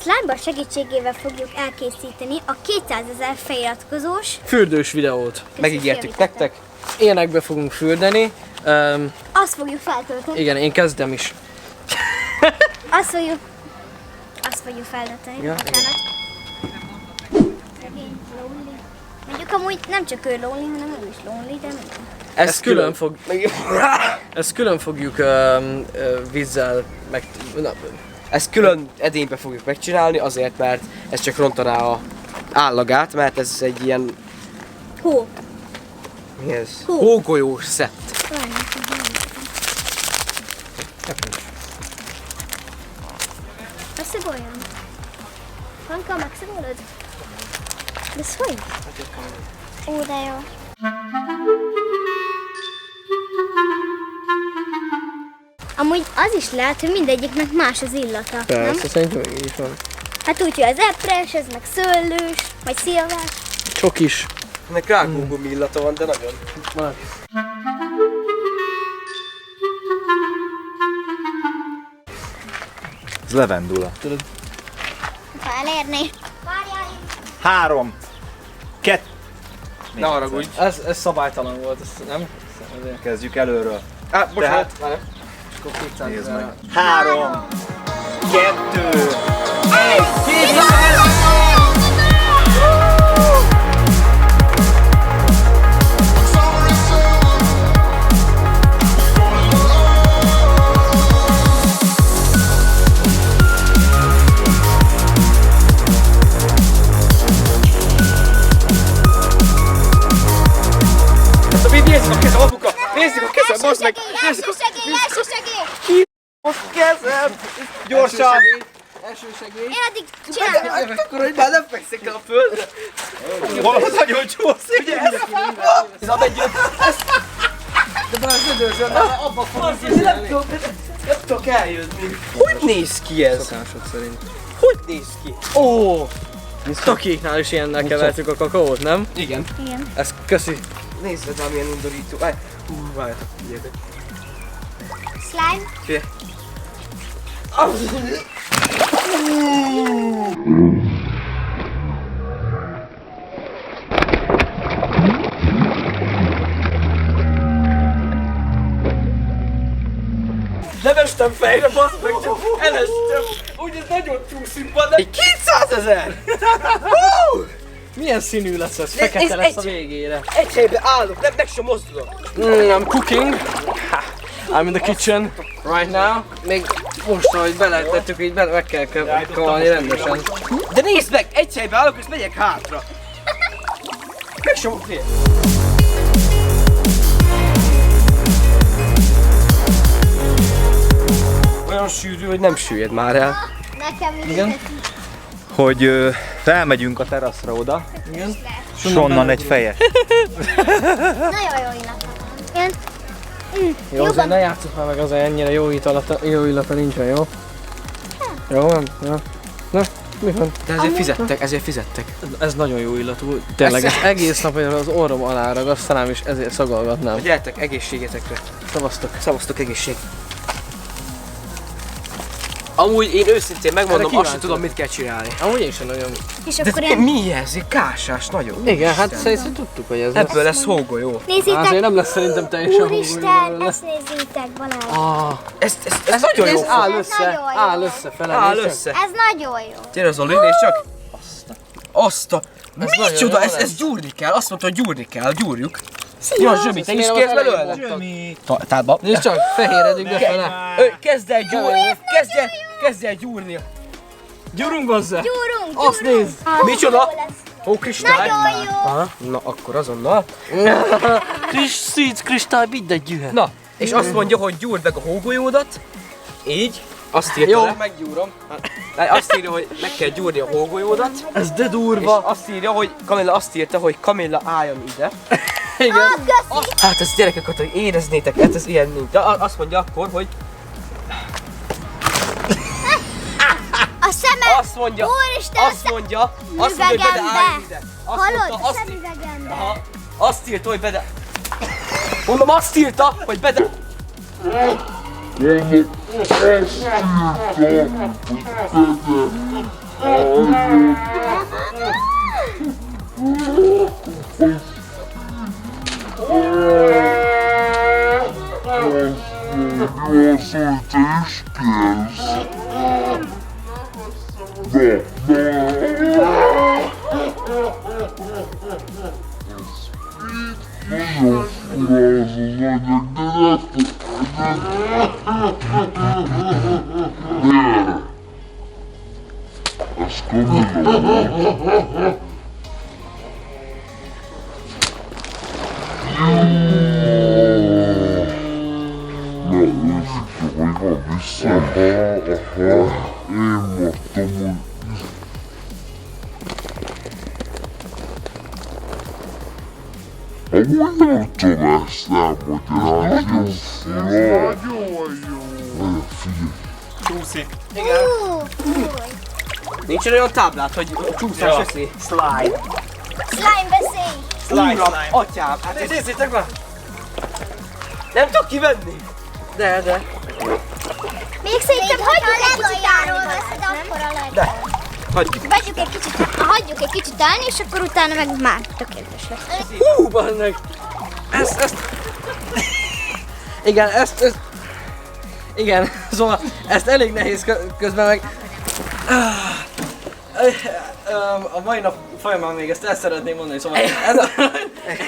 Slime segítségével fogjuk elkészíteni a 200 000 feliratkozós fürdős videót. Megígértük nektek. Ilyenekbe fogunk fürdeni. Azt fogjuk feltölteni. Igen, én kezdem is. Azt fogjuk feltölteni. Ja, Bocsánat. Szegény lonely. Mondjuk amúgy nem csak ő lonely, hanem ő is lonely, de mindegy. Ezt külön fogjuk vízzel meg... Ezt külön edénybe fogjuk megcsinálni, azért, mert ez csak rontaná a állagát, mert ez egy ilyen... Hó. Mi ez? Hógolyós szett. Megszagoljon. Hanka, megszagolod? De ez hogy? Ó, de jó. Amúgy az is lehet, hogy mindegyiknek más az illata, nem? Persze, szerintem így is van. Hát úgy, hogy az epres, ez meg szőlős, vagy szilvás. Csokis. Ennek rákógumi illata van, de nagyon. Van. Ez levendula. Ha elérni. Várjál! 3, 2. Ne haragudj. Ez szabálytalan volt, ezt nem? Ezért. Kezdjük előről. Bocsánat. Várj. És akkor 200 Nézd 000. meg. 3, 2, 1. Nézzük a kezem, bazd meg! Első segély! Most kezem! Gyorsan! Első segély. Én addig csinálom. Akkor, hogy már nem fekszek le a földre! Valahol nagyon csúszik! Ugye ez a fába! Ez a megyünk! De már az ödőzön, de abba fogunk Nem tudok eljönni! Hogy néz ki ez? Szokások szerint. Hogy néz ki? Ó! Takéknál is ilyennel kevertük a kakaót, nem? Igen. Igen. Ez köszi. Nézd rá, milyen undorító. Várjátok, figyeljetek. Slime. Figyelj. Nem estem fejre, baszd meg, csak elestem. Úgy ez nagyon csúszik, de... 200 000! Milyen színű lesz ez? Fekete lesz a végére. Egy helyben állok, meg sem mozdulok. I'm cooking. I'm in the kitchen right now. Még most, ahogy beletettük, így meg kell kavalni rendesen. De nézd meg, egy helyben állok és megyek hátra. Meg sem fél. Olyan sűrű, hogy nem süllyed már el. Nekem is. Igen. Hogy felmegyünk a teraszra oda, Igen. és onnan egy feje. Nagyon jó illata van. Ilyen... Jó, azért ne játsszuk már meg azért ennyire jó illata nincsen, jó? Jó van? Ja. Na, mi van? De ezért fizettek. Ez nagyon jó illatú. Tényleg, ez egész nap az orrom alá ragasztanám, és ezért szagolgatnám. Gyertek, egészségetekre. Szavaztok. Szavaztok, egészség. Amúgy én őszintén megmondom, Erre azt sem kíváncsi tudom, mit kell csinálni. Amúgy én sem nagyon... És De akkor ilyen... mi ez? Egy kásás, nagyon. Igen, hát szerintem tudtuk, hogy ez lesz. Ebből lesz hógolyó. Azért Nézzétek! nem lesz szerintem teljesen Úristen, ezt nézzétek, Balázs! Ez nagyon jó. Ez áll Ez össze, nagyon jó. áll össze fele. Áll nézd csak. össze. Ez nagyon jó. Gyere Zoli, nézd csak. Azt a... nagyon Micsoda, jó ez lesz. gyúrni kell. Azt mondta, hogy gyúrni kell, gyúrjuk. Ja, Zsömi, te is miért kérsz az elején belőle? mondtad? Tádba. Nézd csak, fehéredik befele. Kezd el gyúrni. Kezdj el gyúrni. Gyurunk hozzá! Gyúrunk, Azt nézd! Micsoda? Jó lesz. Hókristály? Nagyon jó. Aha, na akkor azonnal. Szűz kristály, mindegy gyűhet. Na, és azt mondja, hogy gyúrd meg a hógolyódat. Így. Azt írja Jó, le. meggyúrom. Azt írja, hogy meg kell gyúrni a hógolyódat. Ez de És durva. azt írja, hogy Kamilla azt írta, hogy Kamilla álljon ide. Igen. Köszi. Hát ez gyerekek, hogy éreznétek, hát ez ilyen nincs. De azt mondja akkor, hogy A szemem. azt mondja, Úristen, azt mondja, hogy bede üvegembe. állj ide. Azt Hallod? mondta, A azt írta, szemüvegembe. aha, azt írta, hogy bede. Mondom, azt írta, hogy bede. Csúszik. Nincs olyan táblát, hogy csúszás eszi? Slide. Slime veszély! Slide. Atyám, hát nézzétek már! Nem tudok kivenni! De. Még szerintem hagyjuk egy kicsit állni, veszed, akkor a lehet. Hagyjuk egy kicsit állni, és akkor utána meg már tökéletes lesz. Hú, bannak! Ezt... Igen, ezt... Igen, szóval ezt elég nehéz közben meg... A mai nap folyamán még ezt el szeretném mondani, szóval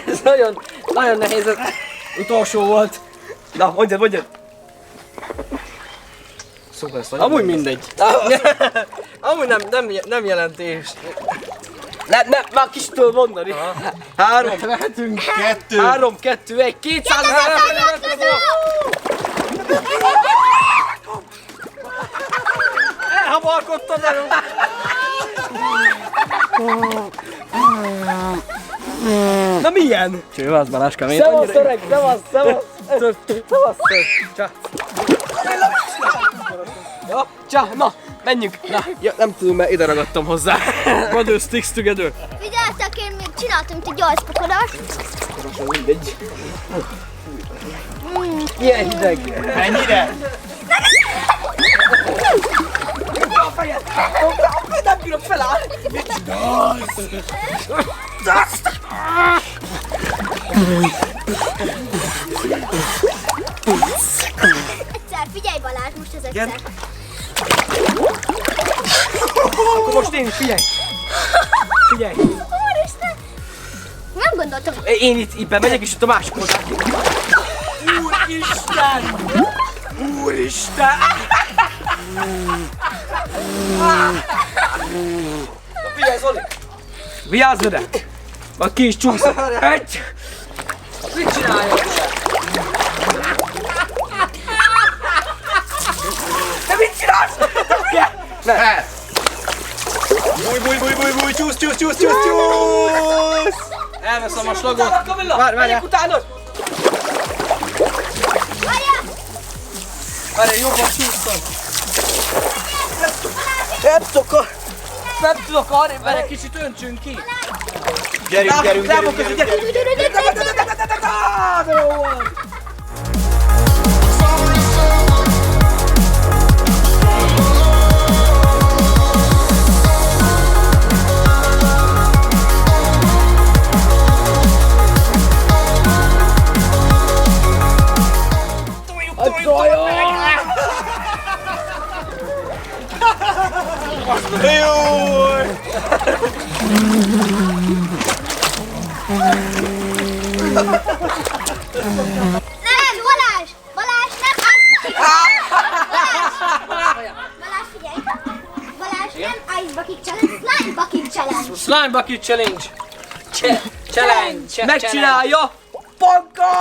ez nagyon nehéz, ez utolsó volt. Na, mondjad. Szóval ezt Amúgy mindegy. Amúgy nem jelentés. Nem, már kis tudod mondani. 3, 3, 2, 1, 200 Elhamarkodtam el! Na milyen? Csővász Baláskám, én Szevasz öreg, szevasz. Ja, csá, na, menjünk. Na, ja, nem tudom, mert ide ragadtam hozzá. Brother sticks together. Figyeltek, én még csináltam itt egy gyalszpakodást. Mindegy. Milyen hideg. Mennyire? A fejed! Nem bírok felállni! Mit csinálsz? Egyszer, figyelj Balázs, most ez egyszer. Akkor most én is figyelj! Figyelj! Úristen! Nem gondoltam. Én itt bemegyek, és ott a másik oldalra. Úristen! Úristen! Na figyelj, Zoli! Vigyázz ide! Majd ki is csúszok! Egy! Mit csináljak? Te mit csinálsz? Ne! Búj, csúsz! Elveszem a slagot. Várj, utánod! Várj, jobban csúsztam. Nem tudok arrébb Várj, menni. kicsit öntsünk ki. Gyerünk! Nem, Balázs! Balázs, nem Balázs, figyelj! Balázs, nem Ice Bucket Challenge, Slime Bucket Challenge! Slime Bucket Challenge. Challenge. Megcsinálja! Panka!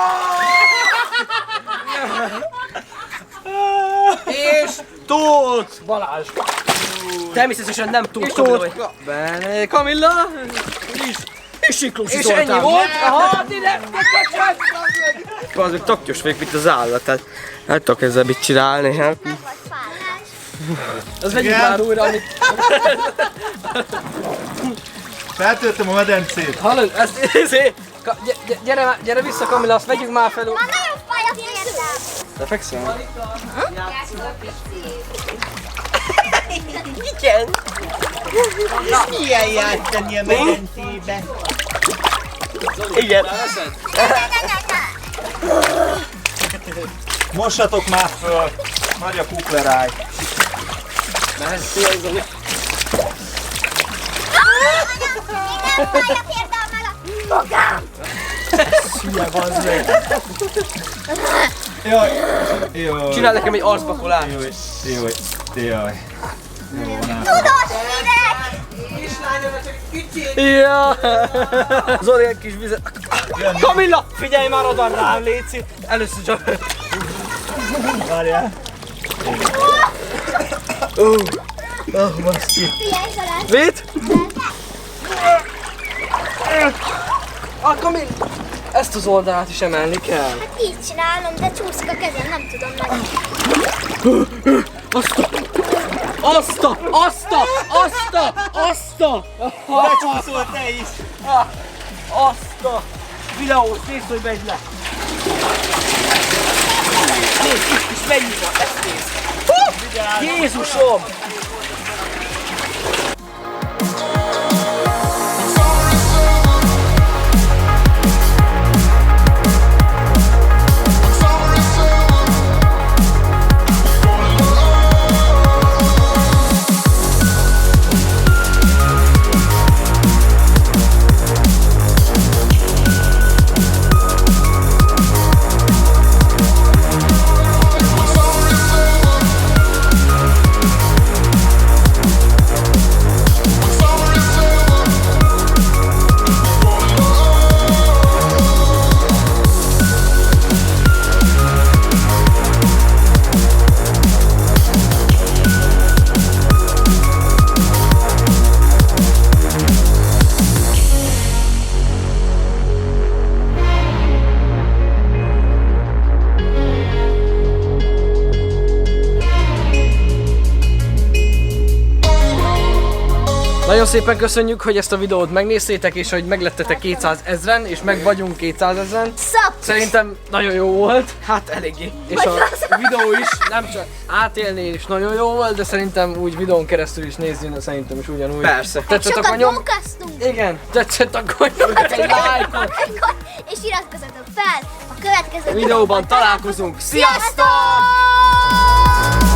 És Tóth Balázs! Természetesen nem Tóth Kamilla. és Siklósi És Zoltán. ennyi volt. Aha, ide! Azok taktyos vagyok, mint az állat, tehát nem tudok ezzel mit csinálni, hát. Meg vagy fállás. Az vegyük már újra, amit... Feltöltöm a medencét. Hallod, ezt... Gyere vissza, Kamilla, azt vegyük már fel. Már nagyon fáj a fejedem. Te fekszel? Igen. Milyen játszani a medencébe? Igen. Mossatok már föl! Nagy a kukleráj! Mehetsz Zoli? Igen, várja például a fogám! Szia, bazd meg! Jaj! Jaj! Csinálj nekem egy arcpakolást! Jaj! Jaj! Tudós hideg! Ja! Zoli egy kis vizet. Kamilla, figyelj már oda rám, léci! Először csak. Várjál! Figyelj, Zolán! Vét? Kamil! Ezt az oldalát is emelni kell. Hát így csinálom, de csúszik a kezem, nem tudom meg. Azt! Becsúszol te is! Azt a videót, nézd, hogy megy le! Nézd, itt is mennyi van, ezt nézd! Jézusom! Nagyon szépen köszönjük, hogy ezt a videót megnéztétek, és hogy meglettetek 200 000-en, és meg vagyunk 200 000-en. Szerintem nagyon jó volt, hát eléggé. És a videó is nem csak átélni is nagyon jó volt, de szerintem úgy videón keresztül is nézni, szerintem is ugyanúgy. Persze. Tetszett Sokat akkor mókáztunk! Igen, tetszett akkor nyomjatok egy lájkot. És iratkozzatok fel a következő Videóban találkozunk. Sziasztok! Sziasztok!